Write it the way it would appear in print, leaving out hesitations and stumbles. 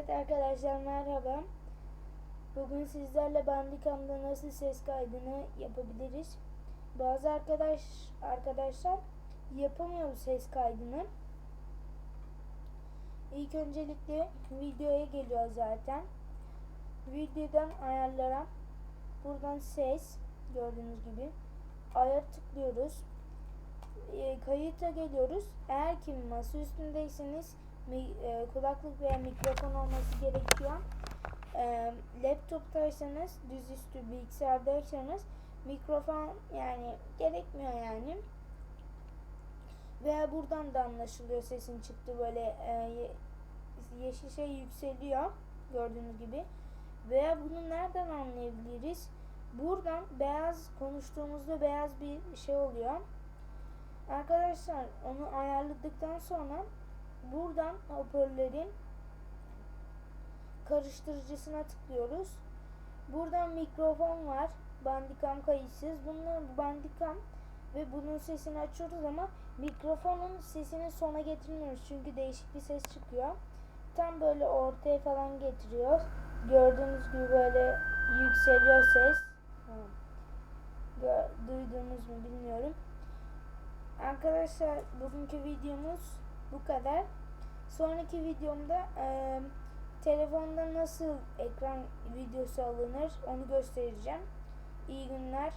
Evet arkadaşlar, merhaba. Bugün sizlerle Bandicam'da nasıl ses kaydını yapabiliriz? Bazı arkadaşlar yapamıyor bu ses kaydını. İlk öncelikle videoya geliyor zaten. Videodan ayarlara, buradan ses, gördüğünüz gibi ayar tıklıyoruz. Kayıta geliyoruz. Eğer ki masa üstündeyseniz kulaklık veya mikrofon olması gerekiyor. Laptoptaysanız, dizüstü bilgisayardaysanız mikrofon yani gerekmiyor yani. Veya buradan da anlaşılıyor, sesin çıktı, böyle yeşil şey yükseliyor gördüğünüz gibi. Veya bunu nereden anlayabiliriz? Buradan beyaz, konuştuğumuzda beyaz bir şey oluyor. Arkadaşlar, onu ayarladıktan sonra buradan hoparlörlerin karıştırıcısına tıklıyoruz. Buradan mikrofon var. Bandicam kayıtsız. Bunun Bandicam ve bunun sesini açıyoruz ama mikrofonun sesini sona getirmiyoruz. Çünkü değişik bir ses çıkıyor. Tam böyle ortaya falan getiriyor. Gördüğünüz gibi böyle yükseliyor ses. Duydunuz mu bilmiyorum. Arkadaşlar, bugünkü videomuz bu kadar. Sonraki videomda telefonda nasıl ekran videosu alınır onu göstereceğim. İyi günler.